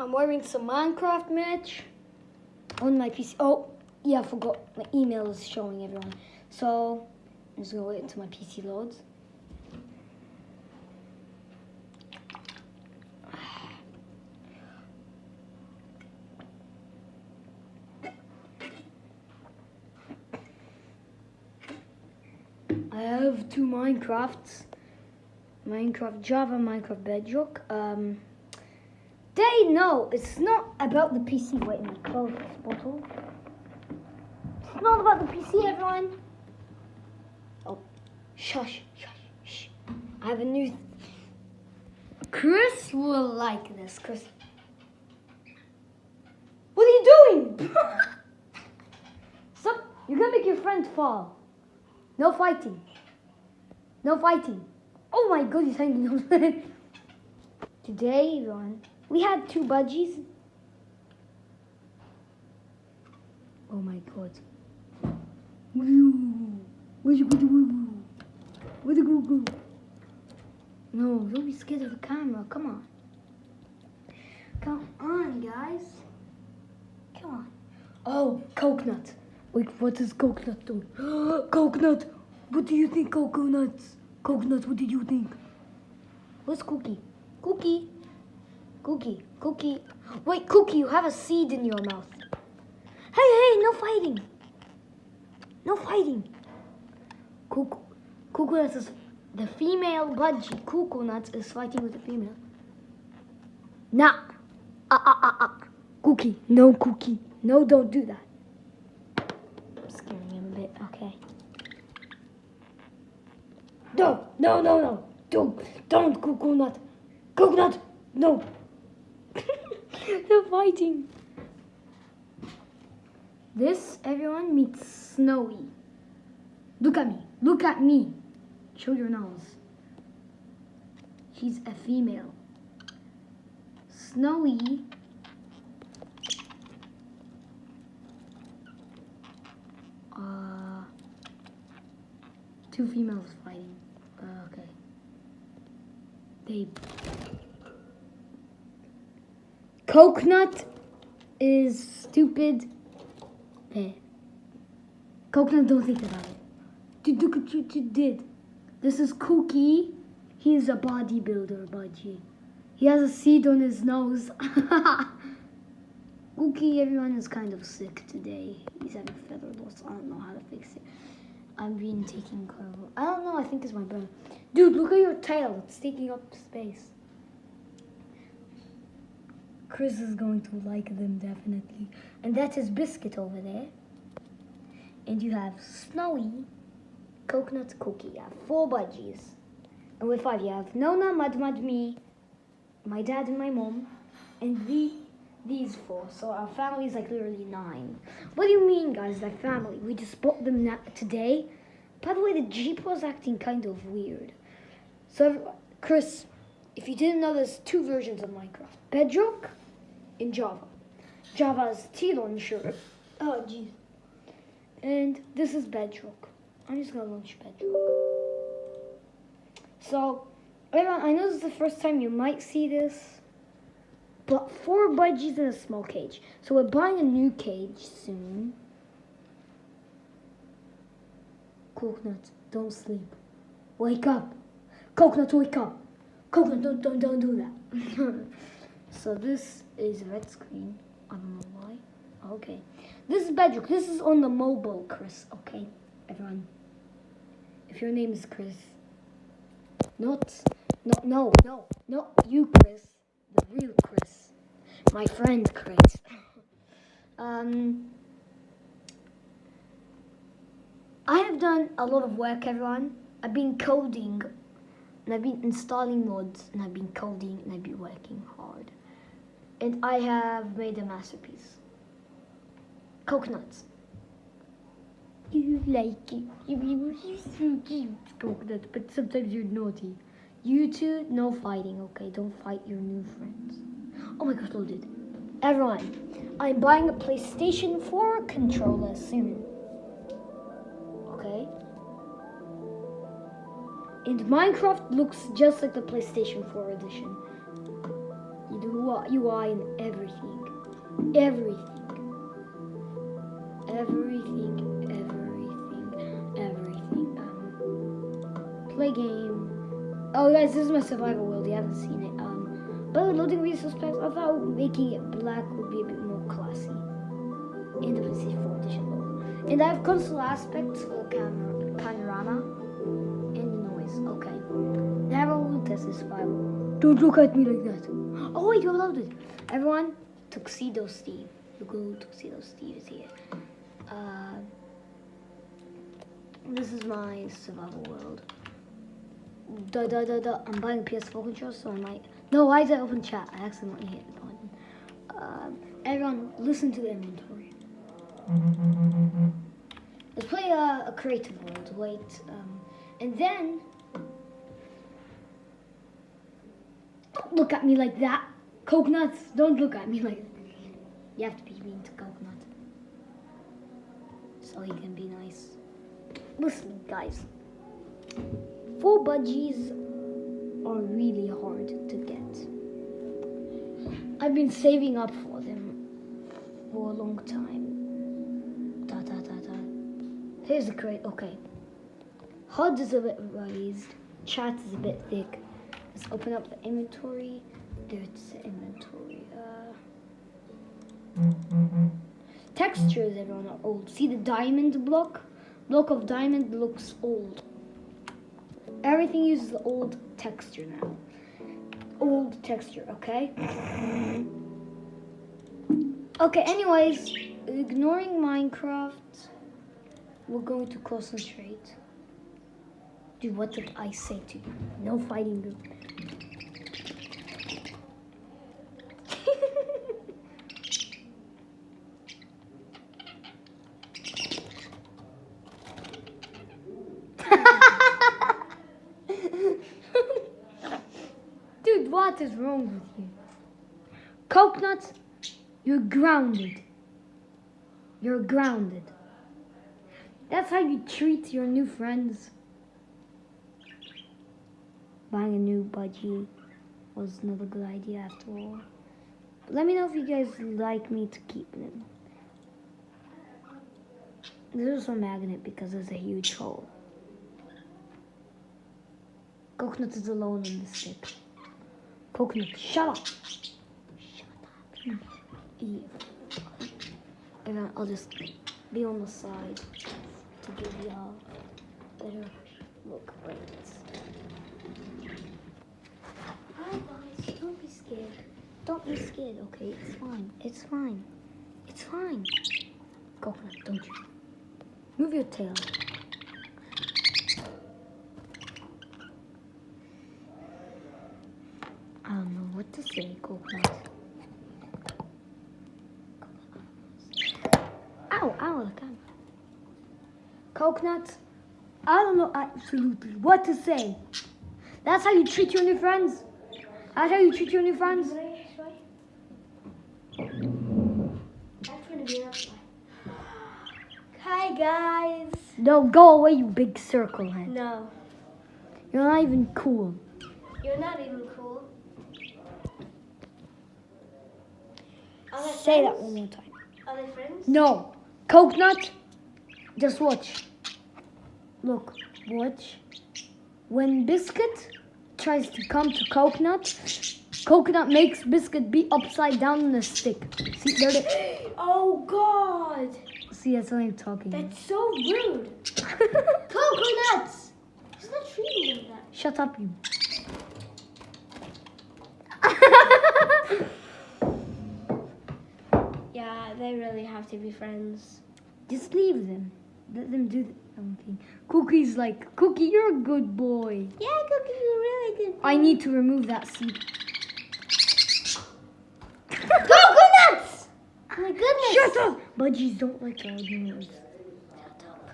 I'm wearing some Minecraft merch on my PC. Oh, yeah, I forgot. My email is showing everyone. So, I'm just going to wait until my PC loads. I have two Minecrafts. Minecraft Java, Minecraft Bedrock. No, it's not about the PC. Wait, my clothes bottle. It's not about the PC, everyone. Oh, shush, shh. I have a new. Chris will like this. Chris, what are you doing? Stop! You're gonna make your friend fall. No fighting. No fighting. Oh my God, he's hanging on. Today, everyone, we had 2 budgies. Oh my God. Where'd you go? Where'd you go? No, don't be scared of the camera. Come on. Come on, guys. Come on. Oh, Cokenut. Wait, what is Cokenut doing? Cokenut! What do you think, Coconut? Coconut, what did you think? Where's Kookie? Kookie. Wait, Kookie, you have a seed in your mouth. Hey, no fighting. No fighting. Coconut is the female budgie. Coconut is fighting with the female. Nah. Kookie. No, Kookie. No, don't do that. I'm scaring him a bit, okay. No. Don't, Coconut. Coconut, no. They're fighting. This, everyone, meets Snowy. Look at me. Show your nose. She's a female. Snowy. Two females fighting. Okay. Cokenut is stupid. Hey. Cokenut, don't think about it. Dude, look at what you did. This is Kookie. He's a bodybuilder budgie. He has a seed on his nose. Kookie, everyone, is kind of sick today. He's having feather loss. I don't know how to fix it. I've been taking care of it. I don't know, I think it's my brother. Dude, look at your tail. It's taking up space. Chris is going to like them, definitely. And that is Biscuit over there. And you have Snowy, Coconut, Kookie. You have 4 budgies. And with 5, you have Nona, Mud, me, my dad and my mom, and these 4. So our family is like literally 9. What do you mean, guys, like family? We just bought them today. By the way, the Jeep was acting kind of weird. So, Chris, if you didn't know, there's 2 versions of Minecraft. Bedrock and Java. Java is T-Launcher. Oh, jeez. And this is Bedrock. I'm just going to launch Bedrock. So, everyone, I know this is the first time you might see this, but 4 budgies in a small cage. So we're buying a new cage soon. Coconut, don't sleep. Wake up. Coconut, wake up. Coconut, don't do that. So this is a red screen. I don't know why. Okay. This is Bedrock. This is on the mobile, Chris. Okay, everyone. If your name is Chris. No, you, Chris. The real Chris. My friend, Chris. I have done a lot of work, everyone. I've been coding, and I've been installing mods, and I've been coding, and I've been working hard. And I have made a masterpiece. Coconuts. You like it. You're so cute, Coconut, but sometimes you're naughty. You two, no fighting, okay? Don't fight your new friends. Oh my gosh, loaded. Everyone, I'm buying a PlayStation 4 controller soon. Okay? And Minecraft looks just like the PlayStation 4 edition. You know UI and everything. Everything. Play game. Oh guys, this is my survival world. You haven't seen it. But with loading resource packs, I thought making it black would be a bit more classy. And the PS4 edition logo. And I have console aspects for panorama and noise. Okay. Never will test this survival. Don't look at me like that. Oh wait, you loaded. Everyone, Tuxedo Steve. Look, Tuxedo Steve is here. This is my survival world. I'm buying a PS4 controller, so I might. No, why did I open chat? I accidentally hit the button. Everyone, listen to the inventory. Let's play a creative world. Wait, and then don't look at me like that. Coconuts, don't look at me like that. You have to be mean to Coconut, so he can be nice. Listen, guys. 4 budgies are really hard to get. I've been saving up for them for a long time. Here's the crate. Okay. HUD is a bit raised. Chat is a bit thick. Let's open up the inventory. There's the inventory. Textures, everyone, are old. See the diamond block? Block of diamond looks old. Everything uses the old texture now. Old texture, okay? Okay, anyways, ignoring Minecraft, we're going to concentrate. Dude, what did I say to you? No fighting, dude. Dude, what is wrong with you? Coconut, you're grounded. You're grounded. That's how you treat your new friends. Buying a new budgie was not a good idea after all. But let me know if you guys like me to keep them. There's also a magnet because there's a huge hole. Coconut is alone on the stick. Coconut, shut up! Shut up. Yeah. And I'll just be on the side to give y'all a better look. Right. Hi guys, don't be scared. Don't be scared, okay? It's fine. It's fine. It's fine. Coconut, don't you? Move your tail. I don't know what to say, Coconut. Ow, ow, the camera. Coconut, I don't know absolutely what to say. That's how you treat your new friends? That's how you treat your new friends? Hi guys. No, go away, you big circle head. No, You're not even cool. you're not even cool. Are they Say that friends? one more time. Are they friends? No. Coconut, just watch. Look, watch. When Biscuit tries to come to Coconut, Coconut makes Biscuit be upside down on a stick. See, there they... Oh God, See, that's what I'm talking about. that's so rude. Coconuts. He's not treating them that. Shut up, you. Yeah, they really have to be friends. Just leave them. Let them do something. Cookie's like, Cookie, you're a good boy. Yeah, Cookie, you're really good. I need to remove that seed. Coconuts! Oh my goodness. Shut up! Budgies don't like arguments. Shut up.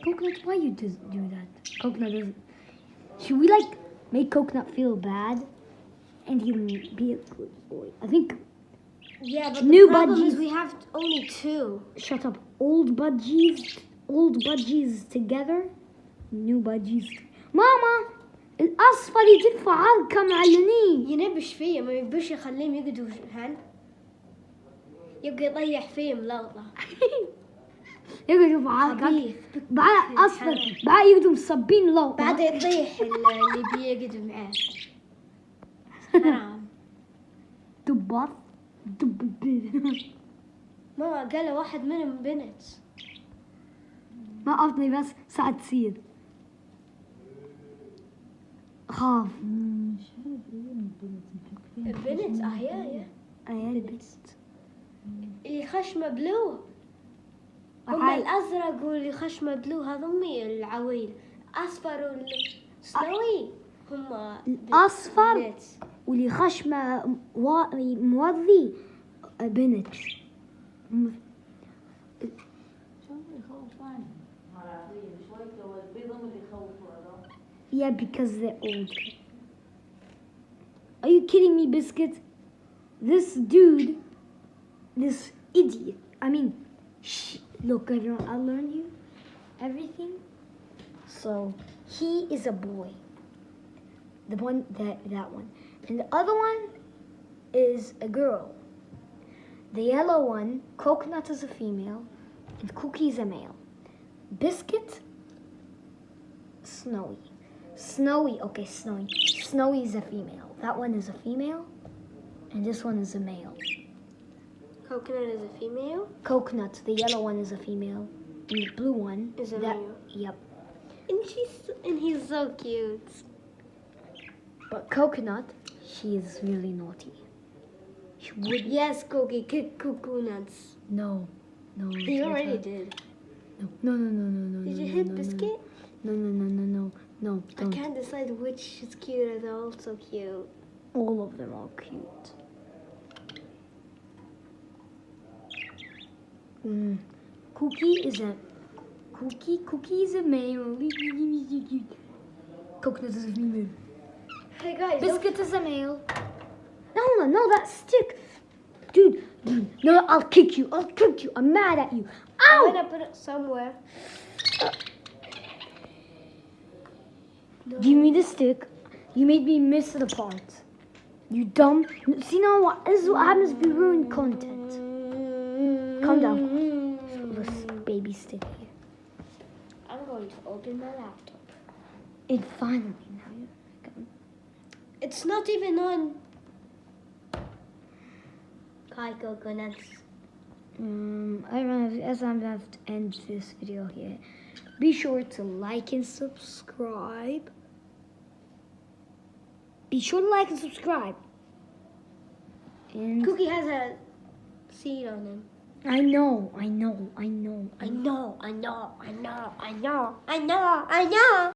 Coconut, why you do that? Coconut doesn't. Should we like make Coconut feel bad? And he can be a good boy. I think. Yeah, but New the problem budgies. is we have only 2. Shut up. Old budgies together. New budgies. Mama, الأصفر يدفع عركة معلنين. ينبش فيه، ما يبش يخليهم يقعدوا هن. يبقى يطيح فيهم لغطة. يقعدوا في عركة. خبيث. بعد أصفر بعد يقعدوا مصبين لو. بعد يطيح اللي بيقعد معاه. حرام. دباط دب. ماما قال واحد منهم بنت. ما قصدي بس ساعة تصير خاف. البنت يا البنت اللي خشمه بلو. هم الازرق واللي خشمه بلو هذم العويل. اصفر والسنوي هم الأصفر بنت. واللي خشمه موضي بنت. Yeah, because they're old. Are you kidding me, Biscuit? This dude, this idiot. I mean, look, everyone, I'll learn you everything. So, he is a boy. The one, that one. And the other one is a girl. The yellow one, Coconut, is a female, and Cookie is a male. Biscuit, Snowy. Snowy, okay, Snowy. Snowy is a female. That one is a female, and this one is a male. Coconut is a female. Coconut, the yellow one, is a female, and the blue one Is a male. Yep. And he's so cute. But Coconut, she is really naughty. She would. Yes, Cookie, kick Coconuts. No. He already did. No. Did you hit Biscuit? No. I can't decide which is cute. They're all so cute. All of them are cute. Cookie is a male. Coconut is a female. Hey guys, Biscuit is a male. No, that stick. Dude, no, I'll kick you. I'm mad at you. I'm Ow! gonna put it somewhere. No. Give me the stick. You made me miss the part. You dumb. See now what? This is what happens if you ruin content. Calm down. This baby stick here. I'm going to open my laptop. It finally now. It's not even on. Hi, Coconuts. As I'm gonna have to end this video here. Be sure to like and subscribe. And Cookie has a seed on him. I know. I know.